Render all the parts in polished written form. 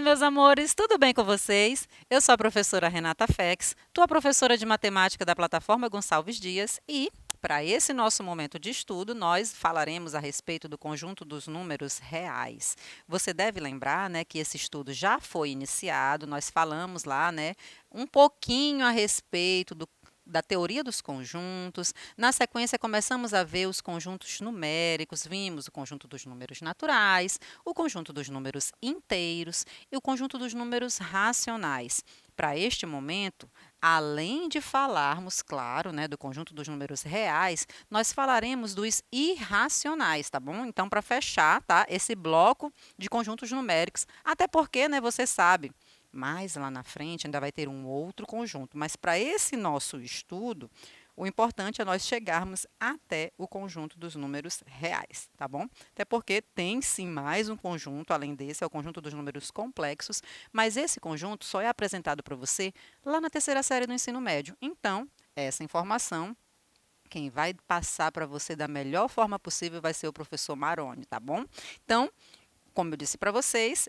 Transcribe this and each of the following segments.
meus amores, tudo bem com vocês? Eu sou a professora Renata Fex, tua professora de matemática da plataforma Gonçalves Dias e, para esse nosso momento de estudo, nós falaremos a respeito do conjunto dos números reais. Você deve lembrar, né, que esse estudo já foi iniciado, nós falamos lá, né, um pouquinho a respeito da teoria dos conjuntos. Na sequência, começamos a ver os conjuntos numéricos, vimos o conjunto dos números naturais, o conjunto dos números inteiros e o conjunto dos números racionais. Para este momento, além de falarmos, claro, né, do conjunto dos números reais, nós falaremos dos irracionais, tá bom? Então, para fechar, tá, esse bloco de conjuntos numéricos, até porque, né, você sabe, mais lá na frente ainda vai ter um outro conjunto, mas para esse nosso estudo, o importante é nós chegarmos até o conjunto dos números reais, tá bom? Até porque tem sim mais um conjunto, além desse, é o conjunto dos números complexos, mas esse conjunto só é apresentado para você lá na terceira série do ensino médio. Então, essa informação, quem vai passar para você da melhor forma possível vai ser o professor Maroni, tá bom? Então, como eu disse para vocês,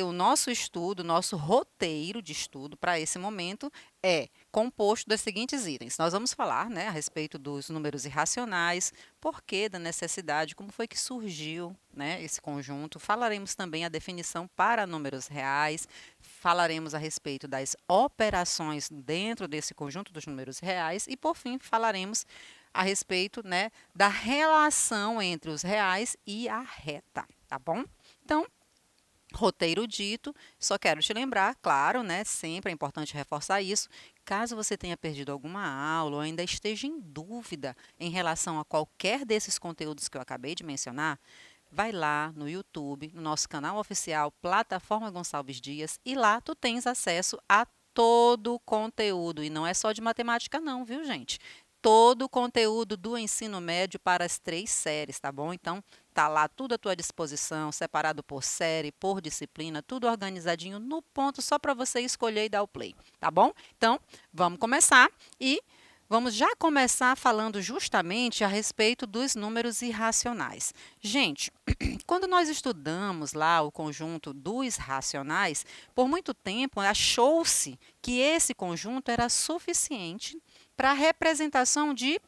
o nosso estudo, nosso roteiro de estudo para esse momento é composto dos seguintes itens. Nós vamos falar, né, a respeito dos números irracionais, porquê da necessidade, como foi que surgiu, né, esse conjunto. Falaremos também a definição para números reais, falaremos a respeito das operações dentro desse conjunto dos números reais e, por fim, falaremos a respeito, né, da relação entre os reais e a reta, tá bom? Então, roteiro dito, só quero te lembrar, claro, né? Sempre é importante reforçar isso. Caso você tenha perdido alguma aula ou ainda esteja em dúvida em relação a qualquer desses conteúdos que eu acabei de mencionar, vai lá no YouTube, no nosso canal oficial, Plataforma Gonçalves Dias, e lá tu tens acesso a todo o conteúdo. E não é só de matemática, não, viu, gente? Todo o conteúdo do ensino médio para as 3 séries, tá bom? Então, tá lá tudo à tua disposição, separado por série, por disciplina, tudo organizadinho no ponto, só para você escolher e dar o play, tá bom? Então, vamos começar e vamos já começar falando justamente a respeito dos números irracionais. Gente, quando nós estudamos lá o conjunto dos racionais, por muito tempo achou-se que esse conjunto era suficiente para a representação de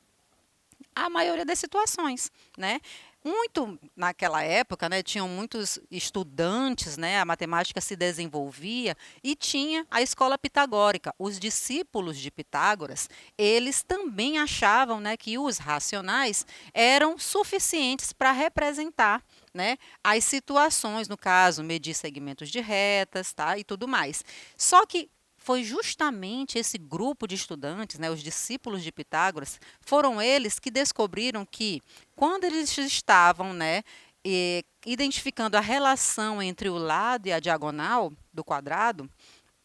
a maioria das situações, né? Muito naquela época, né, tinham muitos estudantes, né, a matemática se desenvolvia e tinha a escola pitagórica. Os discípulos de Pitágoras, eles também achavam, né, que os racionais eram suficientes para representar, né, as situações, no caso, medir segmentos de retas, tá, e tudo mais. Só que foi justamente esse grupo de estudantes, né, os discípulos de Pitágoras, foram eles que descobriram que, quando eles estavam, né, identificando a relação entre o lado e a diagonal do quadrado,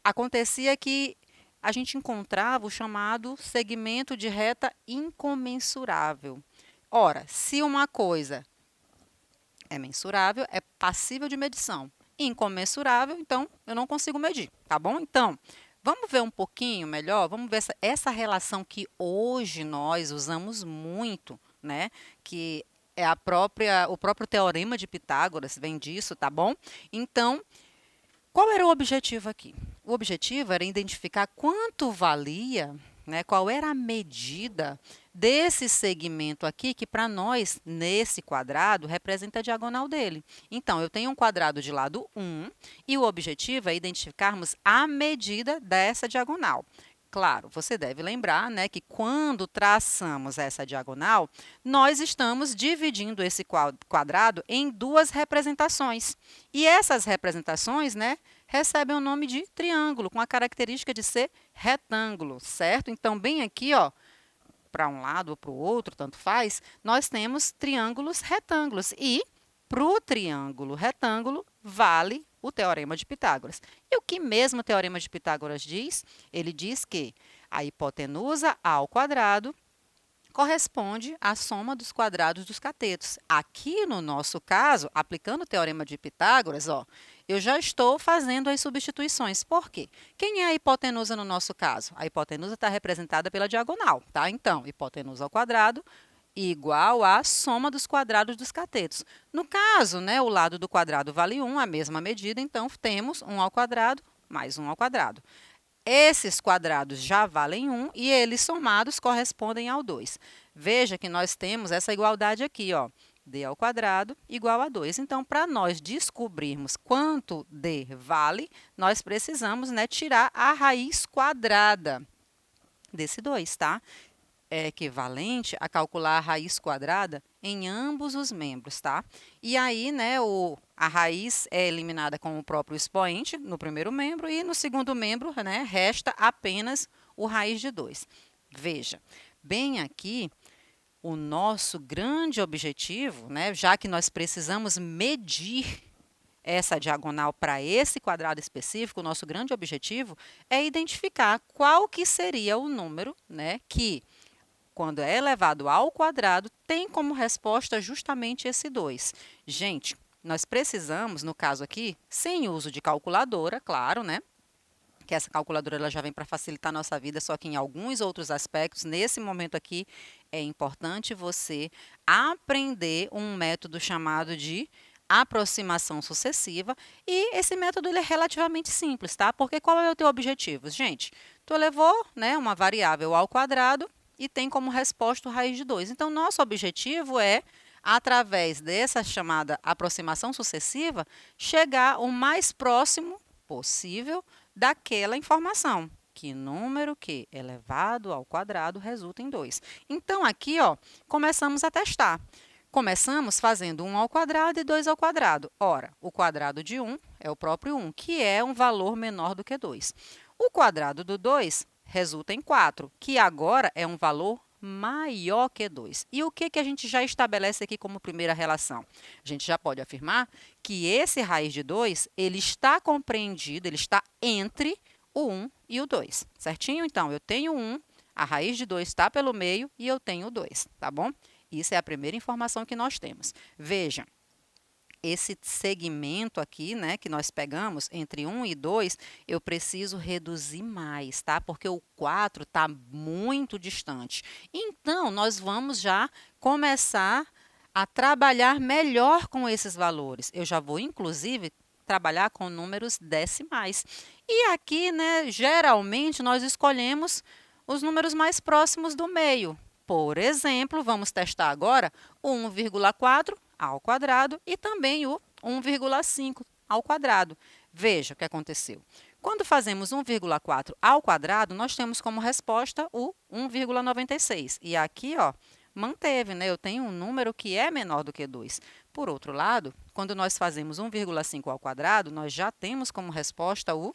acontecia que a gente encontrava o chamado segmento de reta incomensurável. Ora, se uma coisa é mensurável, é passível de medição. Incomensurável, então eu não consigo medir, tá bom? Então, vamos ver um pouquinho melhor, vamos ver essa relação que hoje nós usamos muito, né? Que é o próprio teorema de Pitágoras, vem disso, tá bom? Então, qual era o objetivo aqui? O objetivo era identificar quanto valia, né, qual era a medida desse segmento aqui, que para nós, nesse quadrado, representa a diagonal dele. Então, eu tenho um quadrado de lado 1 e o objetivo é identificarmos a medida dessa diagonal. Claro, você deve lembrar, né, que quando traçamos essa diagonal, nós estamos dividindo esse quadrado em duas representações. E essas representações, né, recebem o nome de triângulo, com a característica de ser retângulo, certo? Então, bem aqui, ó, para um lado ou para o outro, tanto faz, nós temos triângulos retângulos. E para o triângulo retângulo, vale o teorema de Pitágoras. E o que mesmo o teorema de Pitágoras diz? Ele diz que a hipotenusa ao quadrado corresponde à soma dos quadrados dos catetos. Aqui no nosso caso, aplicando o teorema de Pitágoras, ó, eu já estou fazendo as substituições. Por quê? Quem é a hipotenusa no nosso caso? A hipotenusa está representada pela diagonal, tá? Então, hipotenusa ao quadrado igual à soma dos quadrados dos catetos. No caso, né, o lado do quadrado vale 1, a mesma medida, então temos 1 ao quadrado mais 1 ao quadrado. Esses quadrados já valem 1 e eles somados correspondem ao 2. Veja que nós temos essa igualdade aqui, ó, d ao quadrado igual a 2. Então, para nós descobrirmos quanto d vale, nós precisamos, né, tirar a raiz quadrada desse 2, tá? É equivalente a calcular a raiz quadrada em ambos os membros, tá? E aí, né, a raiz é eliminada com o próprio expoente no primeiro membro e no segundo membro, né, resta apenas o raiz de 2. Veja, bem aqui, o nosso grande objetivo, né, já que nós precisamos medir essa diagonal para esse quadrado específico, o nosso grande objetivo é identificar qual que seria o número, né, que quando é elevado ao quadrado, tem como resposta justamente esse 2. Gente, nós precisamos, no caso aqui, sem uso de calculadora, claro, né? Que essa calculadora ela já vem para facilitar a nossa vida, só que em alguns outros aspectos, nesse momento aqui, é importante você aprender um método chamado de aproximação sucessiva, e esse método ele é relativamente simples, tá? Porque qual é o teu objetivo? Gente, tu elevou, né, uma variável ao quadrado, e tem como resposta o raiz de 2. Então, nosso objetivo é, através dessa chamada aproximação sucessiva, chegar o mais próximo possível daquela informação. Que número que elevado ao quadrado resulta em 2. Então, aqui, ó, começamos a testar. Começamos fazendo 1 ao quadrado e 2 ao quadrado. Ora, o quadrado de 1 é o próprio 1, que é um valor menor do que 2. O quadrado do 2 resulta em 4, que agora é um valor maior que 2. E o que a gente já estabelece aqui como primeira relação? A gente já pode afirmar que esse raiz de 2, ele está compreendido, ele está entre o 1 e o 2, certinho? Então, eu tenho 1, a raiz de 2 está pelo meio e eu tenho o 2, tá bom? Isso é a primeira informação que nós temos. Veja, esse segmento aqui, né, que nós pegamos entre 1 e 2, eu preciso reduzir mais, tá? Porque o 4 está muito distante. Então, nós vamos já começar a trabalhar melhor com esses valores. Eu já vou, inclusive, trabalhar com números decimais. E aqui, né, geralmente, nós escolhemos os números mais próximos do meio. Por exemplo, vamos testar agora o 1,4 ao quadrado e também o 1,5 ao quadrado. Veja o que aconteceu. Quando fazemos 1,4 ao quadrado, nós temos como resposta o 1,96. E aqui, ó, manteve, né? Eu tenho um número que é menor do que 2. Por outro lado, quando nós fazemos 1,5 ao quadrado, nós já temos como resposta o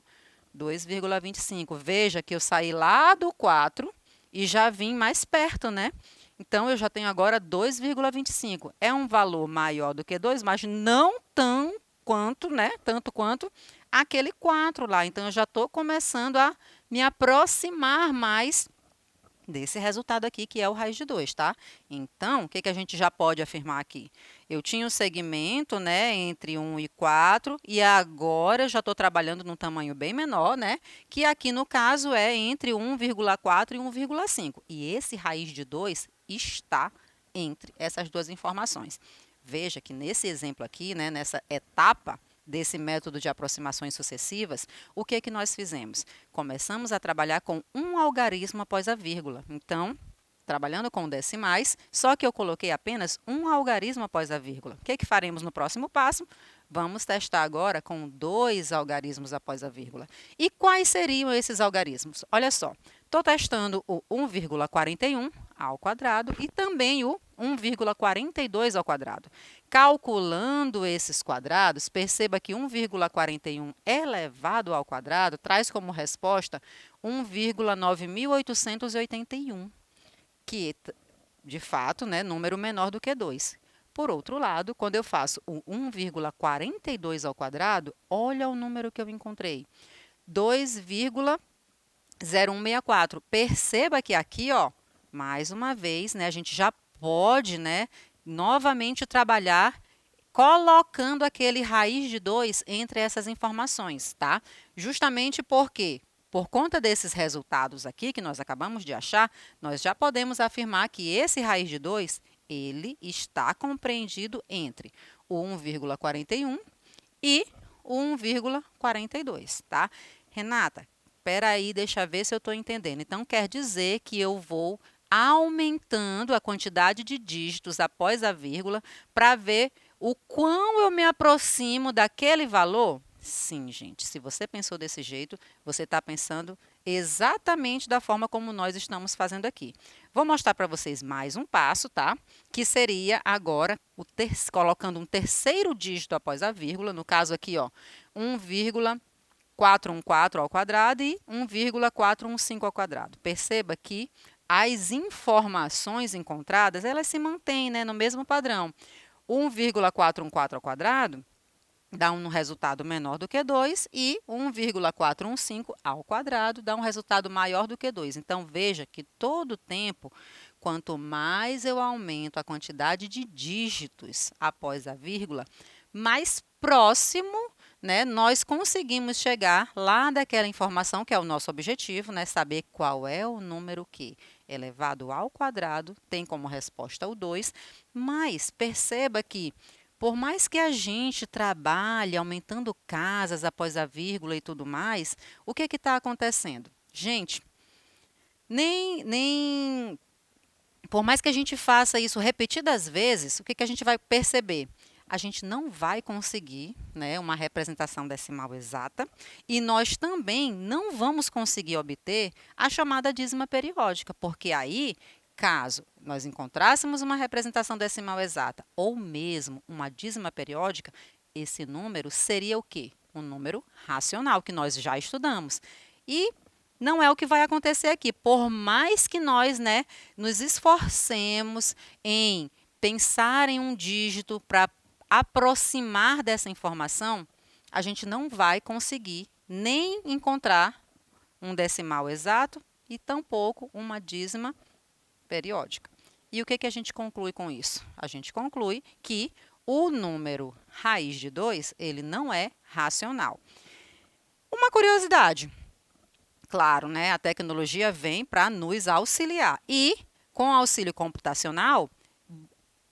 2,25. Veja que eu saí lá do 4 e já vim mais perto, né? Então, eu já tenho agora 2,25. É um valor maior do que 2, mas não tanto quanto aquele 4 lá. Então, eu já estou começando a me aproximar mais desse resultado aqui, que é o raiz de 2, tá? Então, o que a gente já pode afirmar aqui? Eu tinha um segmento, né, entre 1 e 4, e agora eu já estou trabalhando num tamanho bem menor, né, que aqui no caso é entre 1,4 e 1,5. E esse raiz de 2 está entre essas duas informações. Veja que nesse exemplo aqui, né, nessa etapa desse método de aproximações sucessivas, o que nós fizemos? Começamos a trabalhar com um algarismo após a vírgula. Então, trabalhando com decimais, só que eu coloquei apenas um algarismo após a vírgula. O que faremos no próximo passo? Vamos testar agora com 2 algarismos após a vírgula. E quais seriam esses algarismos? Olha só, estou testando o 1,41 ao quadrado e também o 1,42 ao quadrado. Calculando esses quadrados, perceba que 1,41 elevado ao quadrado traz como resposta 1,9881, que, de fato, né, número menor do que 2. Por outro lado, quando eu faço o 1,42 ao quadrado, olha o número que eu encontrei, 2,0164. Perceba que aqui, ó, mais uma vez, né, a gente já pode, né, novamente trabalhar colocando aquele raiz de 2 entre essas informações, tá? Justamente porque, por conta desses resultados aqui que nós acabamos de achar, nós já podemos afirmar que esse raiz de 2, ele está compreendido entre o 1,41 e o 1,42, tá? Renata, espera aí, deixa eu ver se eu estou entendendo. Então, quer dizer que eu vou aumentando a quantidade de dígitos após a vírgula para ver o quão eu me aproximo daquele valor? Sim, gente, se você pensou desse jeito, você está pensando exatamente da forma como nós estamos fazendo aqui. Vou mostrar para vocês mais um passo, tá? Que seria agora colocando um terceiro dígito após a vírgula, no caso aqui, ó, 1,414 ao quadrado e 1,415 ao quadrado. Perceba que as informações encontradas, elas se mantêm, né, no mesmo padrão. 1,414 ao quadrado dá um resultado menor do que 2 e 1,415 ao quadrado dá um resultado maior do que 2. Então, veja que todo tempo, quanto mais eu aumento a quantidade de dígitos após a vírgula, mais próximo, né, nós conseguimos chegar lá daquela informação que é o nosso objetivo, né, saber qual é o número que elevado ao quadrado tem como resposta o 2, mas perceba que por mais que a gente trabalhe aumentando casas após a vírgula e tudo mais, o que está acontecendo? Gente, por mais que a gente faça isso repetidas vezes, o que a gente vai perceber? A gente não vai conseguir, né, uma representação decimal exata e nós também não vamos conseguir obter a chamada dízima periódica, porque aí, caso nós encontrássemos uma representação decimal exata ou mesmo uma dízima periódica, esse número seria o quê? Um número racional, que nós já estudamos. E não é o que vai acontecer aqui. Por mais que nós, né, nos esforcemos em pensar em um dígito para aproximar dessa informação, a gente não vai conseguir nem encontrar um decimal exato e tampouco uma dízima periódica. E o que a gente conclui com isso? A gente conclui que o número raiz de 2, ele não é racional. Uma curiosidade, claro, né, a tecnologia vem para nos auxiliar e, com auxílio computacional,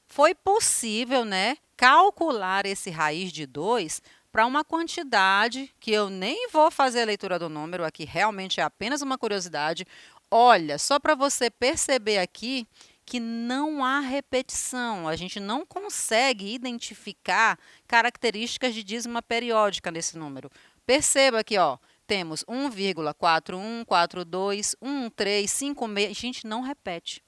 foi possível, né, calcular esse raiz de 2 para uma quantidade que eu nem vou fazer a leitura do número aqui, realmente é apenas uma curiosidade. Olha, só para você perceber aqui que não há repetição, a gente não consegue identificar características de dízima periódica nesse número. Perceba aqui, ó, temos 1,41, 42, 13, 56, a gente não repete.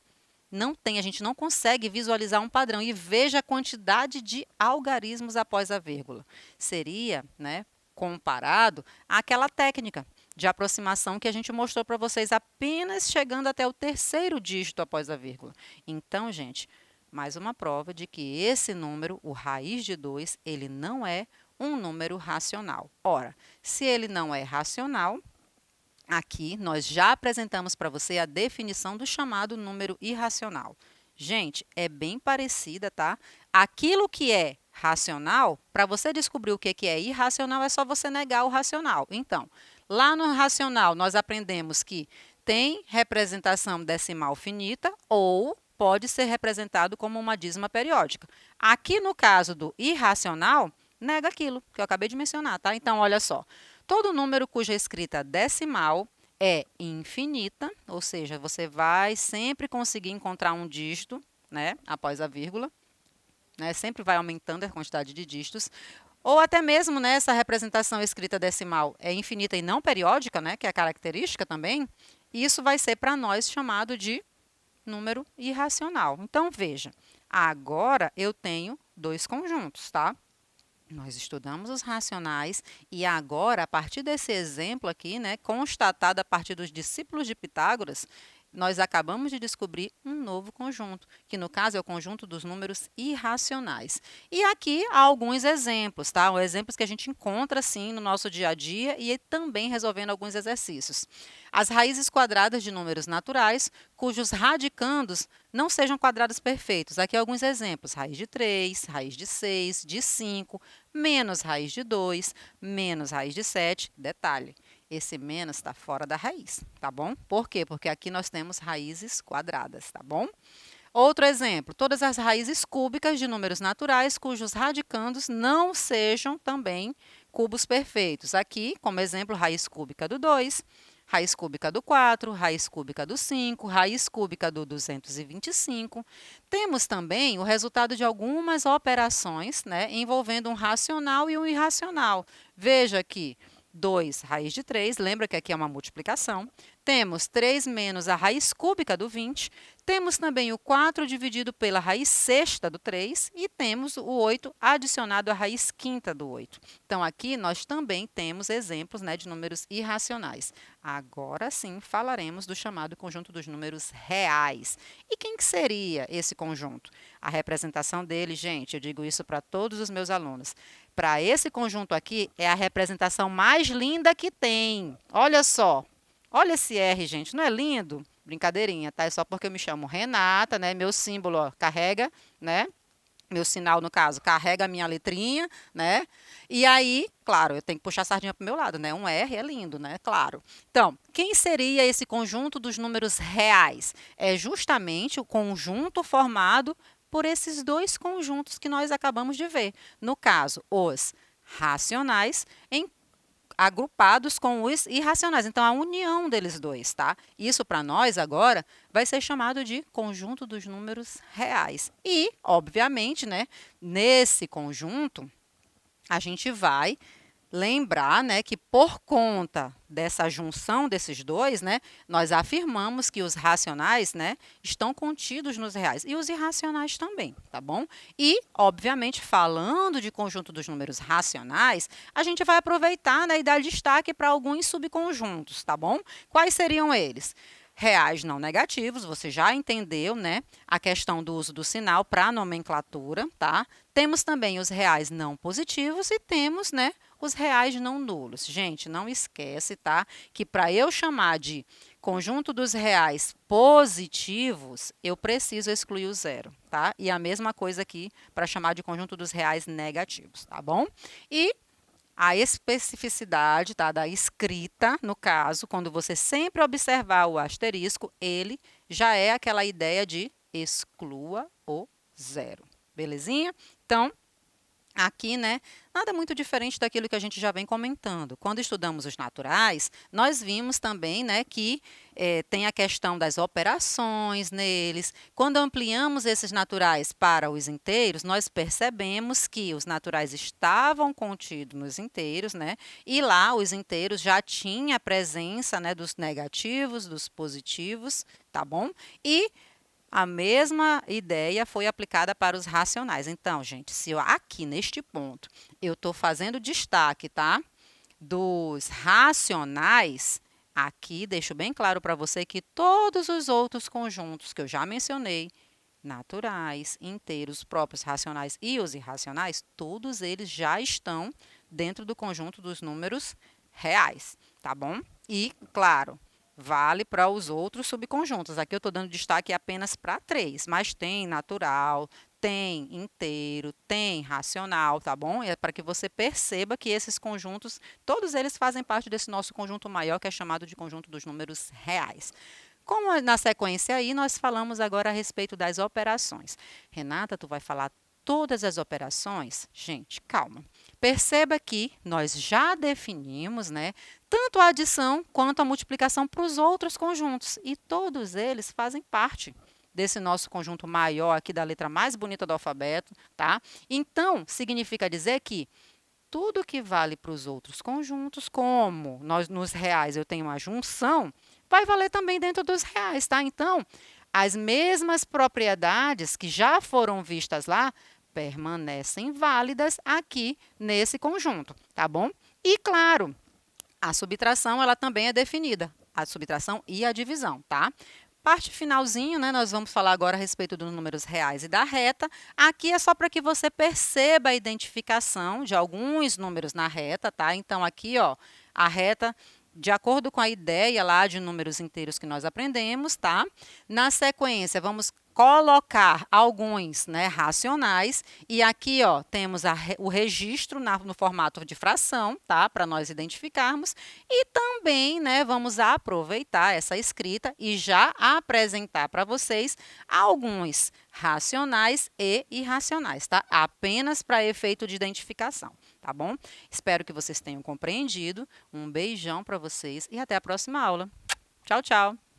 Não tem, a gente não consegue visualizar um padrão. E veja a quantidade de algarismos após a vírgula. Seria, né, comparado àquela técnica de aproximação que a gente mostrou para vocês apenas chegando até o terceiro dígito após a vírgula. Então, gente, mais uma prova de que esse número, o raiz de 2, ele não é um número racional. Ora, se ele não é racional, aqui nós já apresentamos para você a definição do chamado número irracional. Gente, é bem parecida, tá? Aquilo que é racional, para você descobrir o que é irracional, é só você negar o racional. Então, lá no racional, nós aprendemos que tem representação decimal finita ou pode ser representado como uma dízima periódica. Aqui, no caso do irracional, nega aquilo que eu acabei de mencionar, tá? Então, olha só. Todo número cuja escrita decimal é infinita, ou seja, você vai sempre conseguir encontrar um dígito, né, após a vírgula, né, sempre vai aumentando a quantidade de dígitos, ou até mesmo, né, essa representação escrita decimal é infinita e não periódica, né, que é a característica também, isso vai ser para nós chamado de número irracional. Então, veja, agora eu tenho dois conjuntos, tá? Nós estudamos os racionais e agora, a partir desse exemplo aqui, né, constatado a partir dos discípulos de Pitágoras, nós acabamos de descobrir um novo conjunto, que no caso é o conjunto dos números irracionais. E aqui há alguns exemplos, tá? Exemplos que a gente encontra, sim, no nosso dia a dia e também resolvendo alguns exercícios. As raízes quadradas de números naturais, cujos radicandos não sejam quadrados perfeitos. Aqui alguns exemplos: raiz de 3, raiz de 6, de 5, menos raiz de 2, menos raiz de 7. Detalhe, esse menos está fora da raiz, tá bom? Por quê? Porque aqui nós temos raízes quadradas, tá bom? Outro exemplo, todas as raízes cúbicas de números naturais cujos radicandos não sejam também cubos perfeitos. Aqui, como exemplo, raiz cúbica do 2, raiz cúbica do 4, raiz cúbica do 5, raiz cúbica do 225. Temos também o resultado de algumas operações, né, envolvendo um racional e um irracional. Veja aqui, 2 raiz de 3, lembra que aqui é uma multiplicação. Temos 3 menos a raiz cúbica do 20. Temos também o 4 dividido pela raiz sexta do 3 e temos o 8 adicionado à raiz quinta do 8. Então, aqui nós também temos exemplos, né, de números irracionais. Agora sim, falaremos do chamado conjunto dos números reais. E quem que seria esse conjunto? A representação dele, gente, eu digo isso para todos os meus alunos. Para esse conjunto aqui, é a representação mais linda que tem. Olha só. Olha esse R, gente, não é lindo? Brincadeirinha, tá? É só porque eu me chamo Renata, né? Meu símbolo, ó, carrega, né? Meu sinal, no caso, carrega a minha letrinha, né? E aí, claro, eu tenho que puxar a sardinha para o meu lado, né? Um R é lindo, né? Claro. Então, quem seria esse conjunto dos números reais? É justamente o conjunto formado por esses dois conjuntos que nós acabamos de ver. No caso, os racionais em agrupados com os irracionais. Então, a união deles dois, tá? Isso, para nós, agora, vai ser chamado de conjunto dos números reais. E, obviamente, né, nesse conjunto, a gente vai lembrar, né, que por conta dessa junção desses dois, né, nós afirmamos que os racionais, né, estão contidos nos reais e os irracionais também, tá bom? E, obviamente, falando de conjunto dos números racionais, a gente vai aproveitar, né, e dar destaque para alguns subconjuntos, tá bom? Quais seriam eles? Reais não negativos, você já entendeu, né, a questão do uso do sinal para nomenclatura, tá? Temos também os reais não positivos e temos, né, os reais não nulos. Gente, não esquece, tá, que para eu chamar de conjunto dos reais positivos, eu preciso excluir o zero, tá? E a mesma coisa aqui para chamar de conjunto dos reais negativos, tá bom? E a especificidade, tá, da escrita, no caso, quando você sempre observar o asterisco, ele já é aquela ideia de exclua o zero. Belezinha? Então, aqui, né, nada muito diferente daquilo que a gente já vem comentando. Quando estudamos os naturais, nós vimos também, né, que tem a questão das operações neles. Quando ampliamos esses naturais para os inteiros, nós percebemos que os naturais estavam contidos nos inteiros, né, e lá os inteiros já tinha a presença, né, dos negativos, dos positivos, tá bom? E a mesma ideia foi aplicada para os racionais. Então, gente, se eu, aqui neste ponto eu estou fazendo destaque, tá, dos racionais, aqui deixo bem claro para você que todos os outros conjuntos que eu já mencionei, naturais, inteiros, próprios, racionais e os irracionais, todos eles já estão dentro do conjunto dos números reais, tá bom? E, claro, vale para os outros subconjuntos. Aqui eu estou dando destaque apenas para 3, mas tem natural, tem inteiro, tem racional, tá bom? É para que você perceba que esses conjuntos, todos eles fazem parte desse nosso conjunto maior, que é chamado de conjunto dos números reais. Como na sequência aí, nós falamos agora a respeito das operações. Renata, tu vai falar todas as operações? Gente, calma. Perceba que nós já definimos, né, tanto a adição quanto a multiplicação para os outros conjuntos, e todos eles fazem parte desse nosso conjunto maior aqui da letra mais bonita do alfabeto, tá? Então, significa dizer que tudo que vale para os outros conjuntos, como nós nos reais eu tenho uma junção, vai valer também dentro dos reais, tá? Então, as mesmas propriedades que já foram vistas lá permanecem válidas aqui nesse conjunto, tá bom? E, claro, a subtração, ela também é definida, a subtração e a divisão, tá? Parte finalzinho, né, nós vamos falar agora a respeito dos números reais e da reta. Aqui é só para que você perceba a identificação de alguns números na reta, tá? Então, aqui, ó, a reta, de acordo com a ideia lá de números inteiros que nós aprendemos, tá? Na sequência, vamos colocar alguns, né, racionais, e aqui, ó, temos o registro no formato de fração, tá, para nós identificarmos, e também, né, vamos aproveitar essa escrita e já apresentar para vocês alguns racionais e irracionais, tá? Apenas para efeito de identificação, tá bom? Espero que vocês tenham compreendido. Um beijão para vocês e até a próxima aula. Tchau, tchau!